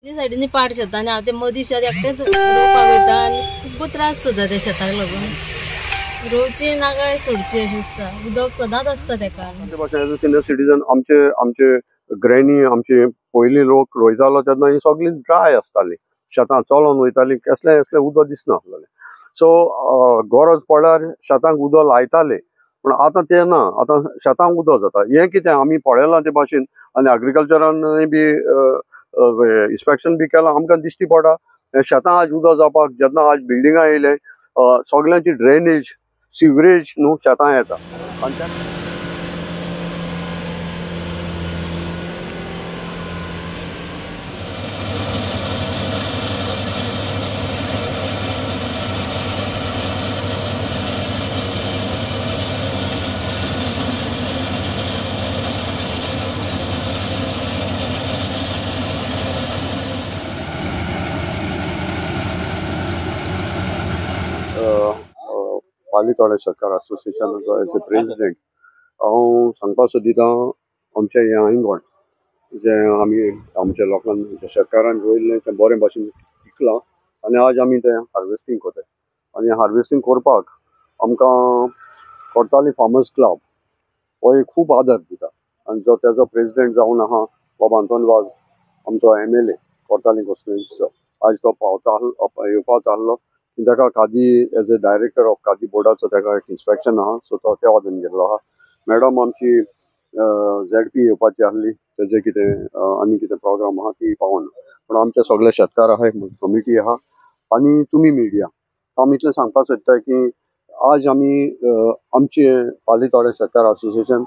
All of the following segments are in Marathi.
सायडींनी पाड शेतां आनी हांव ते मदीं शेत एकटेंच रोवपाक वयता आनी खूब त्रास जाता त्या शेताक लागून रोवची ना काय सोडची अशें दिसता उदक सदांच आसता तेका एज अ सिनियर सिटीजन आमचे ग्रॅनी आमचे पयलीं लोक रोयतालो तेन्ना ही सगळी ड्राय आसताली शेतां चलोन वयताली कसलें उदक दिसनासलें सो गरज पडल्यार शेतांक उदक लायताले पूण आतां तें ना आतां शेतांक उदक जाता हें कितें आमी पळयलां ते भाशेन आनी एग्रीकल्चरानूय बी इन्स्पेक्शन बी केलां आमकां दिश्टी पडटा शेतां आज उदक जावपाक जेन्ना आज बिल्डिंगां येयले सगळ्यांची ड्रेनेज सिवरेज न्हू शेतां येता आनी पालितोडे शेतकार असोसिएशनाचो एज अ प्रेसिडेंट हांव सांगपाक सोदितां आमच्या ह्या आंगण जे आमी आमच्या लोकांक शेतकारान रोयल्लें तें बरे भाशेन पिकलां आनी आज आमी तें हार्वेस्टींग करतात आनी हार्वेस्टींग करपाक आमकां कोर्ताली फार्मर्स क्लब हो एक खूब आदार दिता आनी जो तेजो प्रेसिडेंट जावन आहा बाबा आंतोन वाज आमचो MLA कोर्ताली कॉन्स्टिट्युएन्सीचो आज तो येवपाक चाललो ताका कादी एज अ डायरेक्टर ऑफ कादी बोर्डाचो ताका एक इन्स्पेक्शन आहा सो तो त्या वटेन गेल्लो आहा मॅडम आमची ZP येवपाची आहली तेजे कितें आनी कितें प्रोग्राम आहा ती पावना पूण आमचे सगळे शेतकार आहा कमिटी आहा आनी तुमी मिडिया हांव इतलें सांगपाक सोदता की आज आमी आमचे पालितोडे शेतकार असोसिएशन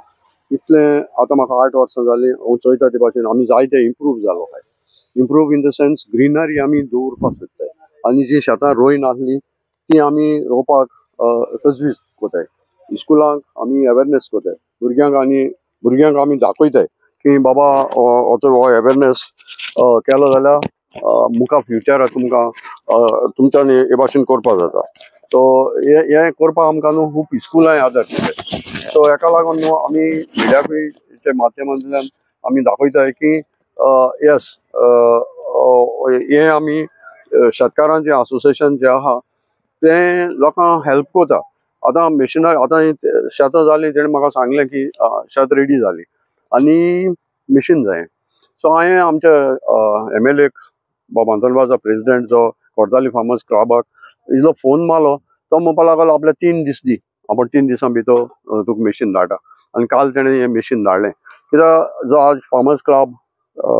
इतलें आतां म्हाका 8 वर्सां जालीं हांव चोयता ते भाशेन आमी जायते इम्प्रूव जालो आहाय improve in the sense greenery आमी दवरपाक सोदताय आनी जी शेतां रोयन आहली ती आमी रोवपाक तजवीज कोताय स्कुलांक आमी अवेरनेस कोताय भुरग्यांक आमी दाखयताय की बाबा हो अवेरनेस केलो जाल्यार मुखार फ्युचराक तुमकां तुमच्यान हे भाशेन करपाक जाता सो हे करपाक आमकां न्हू खूब स्कुलांय आदार दिताय सो हेका लागून न्हू आमी मिडियाच्या माध्यमांतल्यान आमी दाखयताय की येस हे आमी शेतकारांचे असोसिएशन जे आहा ते लोकांक हेल्प करता आतां मिशनरी आतां शेतां जाली तेणें म्हाका सांगलें की शेत रेडी जाली आनी मिशीन जाय सो हांवें आमच्या MLA बाबा आंतोन वाजा प्रेसिडेंट जो कोर्ताली फार्मर्स क्लबाक इल्लो फोन मारलो तो म्हणपाक लागलो आपल्या 3 दीस दी आपण 3 दिसां भितर तुका मिशीन धाडटा आनी काल तेणें हें मिशीन धाडलें कित्याक जो आज farmers club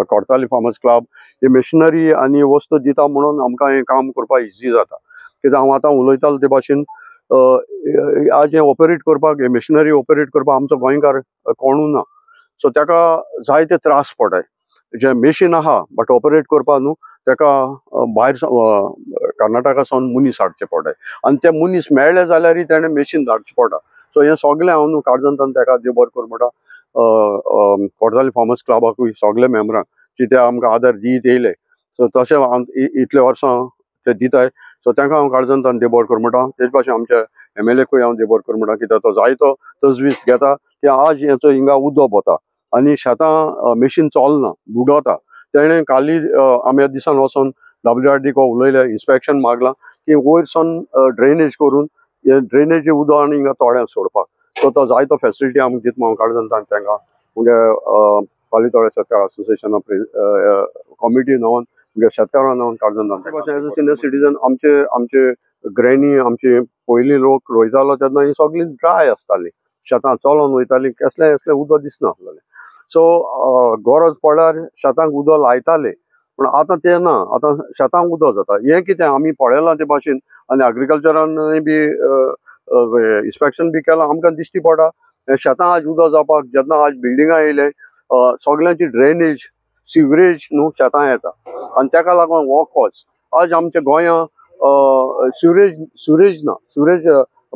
Cortalim farmers club हे मिशनरी आनी वस्तू दिता म्हणून आमकां हें काम करपाक इजी जाता कित्याक हांव आतां उलयतालो ते भाशेन आज हें ऑपरेट करपाक हे मिशनरी ऑपरेट करपाक आमचो गोंयकार कोणूय ना सो ताका जायते त्रास पडटाय जे मशीन आहा बट ऑपरेट करपाक न्हू ताका भायर कर्नाटका सावन मनीस हाडचे पडटाय आनी ते मनीस मेळ्ळे जाल्यार तेणें मशीन धाडचें पडटा सो हें सगळें हांव न्हू काळजांतल्यान ताका देव बरें करूं म्हणटा कोर्ताली फार्मर्स क्लबाकूय सगळे मेंबरांक की ते आमकां आदार दीत येयले सो तशें इतले वर्सां ते दिताय सो तांकां हांव काळजांतल्यान देव बरें करूं म्हणटा तेच भाशेन आमच्या MLAकूय हांव देव बरें करूं म्हणटा कित्याक तो जायतो तजवीज घेता की आज हेचो हिंगा उदक वता आनी शेतां मशीन चलना बुडोता तेणें काली आमी दिसान वचोन WRD को उलयले इन्स्पेक्शन मागलां की वयर सावन ड्रेनेज करून हे ड्रेनेज उदक आनी हिंगा तोड्यां सोडपाक सो तो जायतो फेसिलिटी आमकां दिता हांव काळजांतल्यान तांकां म्हणजे पालितोडे शेतकार असोसिएशन कमिटी नांवान म्हणजे शेतकारां नांवान काळजांतल्यान एज अ सिनियर सिटीजन आमचे ग्रॅनी आमचे पयलीं लोक रोयतालो तेन्ना ही सगळी ड्राय आसताली शेतां चलोन वयताली कसलें उदक दिसनासलें सो गरज पडल्यार शेतांक उदक लायताले पूण आतां तें ना आतां शेतांक उदक जाता हें कितें आमी पळयलां ते भाशेन आनी एग्रीकल्चरानूय बी इन्स्पेक्शन बी केलां आमकां दिश्टी पडटा शेतां आज उदक जावपाक जेन्ना आज बिल्डिंगां येयले सगळ्यांची ड्रेनेज सिवरेज न्हू शेतां येता आनी ताका लागून हो कॉज आज आमच्या गोंया सिवरेज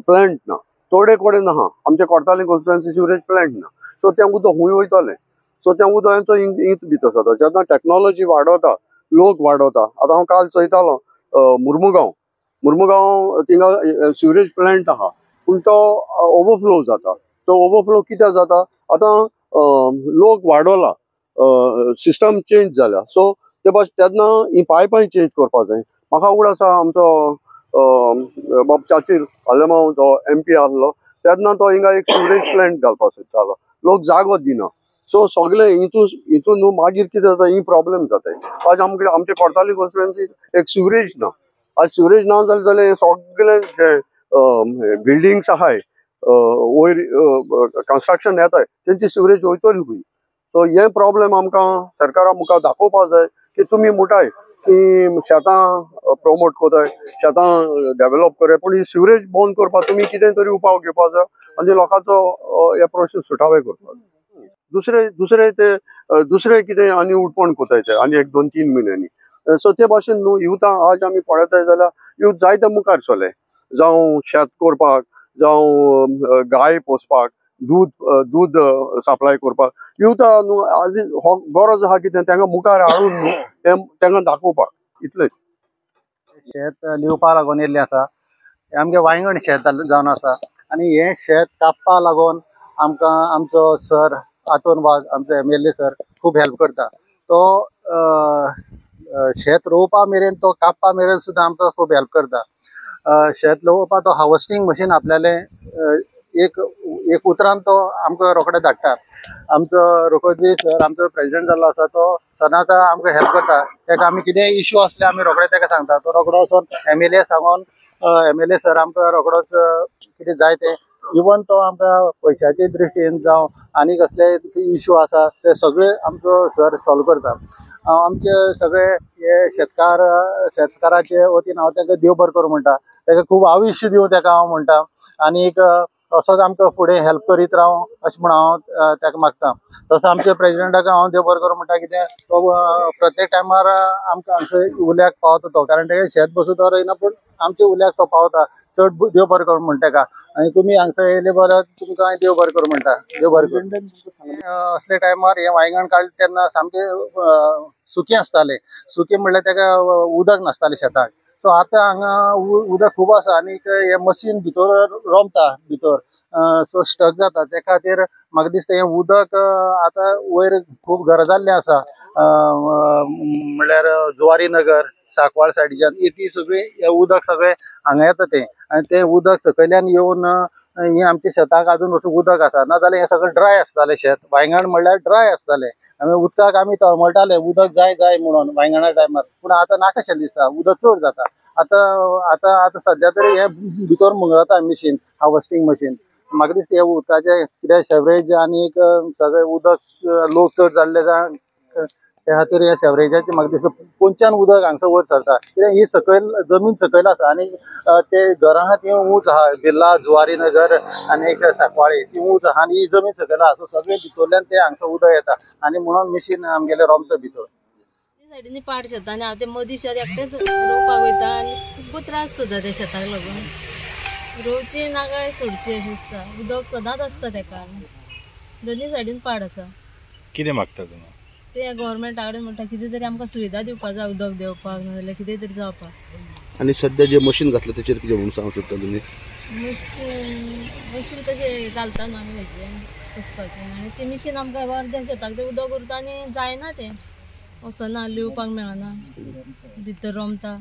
प्लांट ना थोडे कडेन आहा आमच्या कोर्ताली कॉन्स्टिट्युएन्सी सिवरेज प्लांट ना सो तें उदक खूंय वयतलें सो त्या उदकाचो इंत भितर जाता जेन्ना टॅक्नोलॉजी वाडवता लोक वाडवता आतां हांव काल चयतालो मुर्मुगांव थिंगा सिवरेज प्लांट आहा पूण तो ओवरफ्लो जाता तो ओवरफ्लो कित्याक जाता आतां लोक वाडवला सिस्टम चेंज जाला सो ते भाशेन तेन्ना ही पायपाय चेंज करपा जाय. म्हाका आवड आसा आमचो बाब चाचीर आलेमांव जो MP आहलो तेन्ना तो हिंगा एक सिवरेज प्लांट घालपाक सोदतालो. लोक जागो दिना. सो सगळे हितून न्हू मागीर कितें जाता ही प्रॉब्लेम जाताय. आज आमचे कोर्ताली कॉन्स्टिट्युएन्सीत एक सिवरेज ना. आज सिवरेज ना जाल्यार सगळे जे बिल्डिंग्स आहाय वयर कन्स्ट्रक्शन येताय तेंची सिवरेज वयतली खंय. सो हे प्रॉब्लेम आमकां सरकारा मुखार दाखोवपा जाय की तुमी मुठाय की शेतां प्रमोट कोताय, शेतां डेव्हलप करय, पूण ही सिवरेज बंद करपाक तुमी कितें तरी उपाव घेवपा जाय आनी लोकांचो हे प्रश्न सुटावे करपाक जाय. दुसरे कितें आनी उठपण कोताय ते आनी 1-2-3 म्हयन्यांनी. सो ते भाशेन न्हू युथां आज आमी पळयताय जाल्यार युथ जायते मुखार सरले. जावं शेत करपाक, जावं गाय पोसपाक, दूद सप्लाय करपाक. युथा न्हू आज हो गरज आहा कितें तांकां मुखार हाडून न्हू तांकां दाखोवपाक इतलेंच. शेत लिवपा लागून येयल्लें आसा. आमगे वांयगण शेत जावन आसा आनी हें शेत कापपा लागून आमकां आमचो सर आतोन वाघ आमचो MLA सर खूब हेल्प करता. तो शेत रोवपा मेरेन तो कापपा मेरेन सुद्दां आमकां खूब हेल्प करता. शेत रोवपा तो हार्वेस्टिंग मशीन आपल्यालें एक उतरान तो आमकां रोखडें धाडटा. आमचो रोकोजी सर आमचो प्रेसिडेंट जाल्लो आसा तो सदांच आमकां हेल्प करता. ताका आमी कितेंय इश्यू आसले आमी रोखडे ताका सांगता. तो रोखडो वचोन MLA सांगून MLA सर आमकां रोखडोच कितें जाय तें इवन तो आमकां पयशाचे दृश्टीन जावं आनी कसले इश्यू आसा ते सगळे आमचो सर सॉल्व करता. आमचे सगळे हे शेतकाराचे वतीन हांव ताका देव बरें करूं म्हणटा. ताका खूब आयुश्य दिवं ताका हांव म्हणटा आनीक असोच आमकां फुडें हेल्प करीत रावं अशें म्हण हांव ताका मागतां. तसो आमच्या प्रेसिडेंटाक हांव देव बरें करूं म्हणटा. कित्याक तो प्रत्येक टायमार आमकां हांगसर उल्याक पावता तो, कारण ताका शेत बसून तो रोयना पूण आमच्या उल्याक तो पावता. चड देव बरें करूं म्हणटा ताका. आनी तुमी हांगसर येयले बरें तुमकां देव बरें करूं म्हणटा. देव बरें करूं. असले टायमार हे वांयगण काडले तेन्ना सामके सुकें आसतालें. सुकें म्हणल्यार ताका उदक नासतालें शेताक. सो आतां हांगा उदक खूब आसा आनीक हे मशीन भितर रोमता भितर. सो स्टक जाता. ते खातीर म्हाका दिसता हें उदक आतां वयर खूब घरां जाल्लीं आसा. म्हणल्यार जुवारी नगर सांकवाळ सायडीच्यान ती सगळी हे उदक सगळें हांगा येता तें आनी तें उदक सकयल्यान येवन ही आमच्या शेताक अजून उदक आसा. नाजाल्यार हें सगळें ड्राय आसतालें शेत. वांयगण म्हणल्यार ड्राय आसतालें. आमी उदकाक आमी तळमळटाले उदक जाय जाय म्हणून वांयगणा टायमार. पूण आतां नाकाशें दिसता. उदक चड जाता. आतां सद्या तरी हे भितर मुगळता मशीन हार्वेस्टिंग मशीन. म्हाका दिसता हे उदकाचे कितें सेवरेज आनीक सगळें उदक लोक चड जाल्ले त्या खातीर हे सेवरेजाचे म्हाका दिसता पोंदच्यान उदक हांगसर वयर सरता. कित्याक ही सकयल जमीन सकयल आसा आनी ते घरां आहा ती उंच आहा. बिर्ला जुवारी नगर आनीक सांकवाळे ती उंच आहा आनी ही जमीन सकयल आहा. सो सगळें भितरल्यान ते हांगसर उदक येता आनी म्हणून मशीन आमगेलें रोमता भितर. सायडींनी पाड शेतां आनी हांव ते मदीं शेत एकटेंच रोवपाक वयता आनी खूब त्रास जाता त्या शेताक लागून. रोवची ना काय सोडची अशें दिसता. उदक सदांच आसता ताका. दोनी सायडीन पाड आसा. कितें मागता तुमी? ते गव्हर्मेंटा कडेन म्हणटा कितें तरी आमकां सुविधा दिवपाक जाय उदक देवपाक नाजाल्यार कितें तरी जावपाक. आनी सध्या जे मशीन घातलें तेचेर कितें म्हणून सांगूंक सोदता तुमी? मशीन तशें घालता न्हू आमी वेगळें पोसपाचें आनी ती मशीन आमकां अर्द्या शेताक तें उदक उरता आनी जायना तें वचना लिवपाक मेळना भितर रोमता.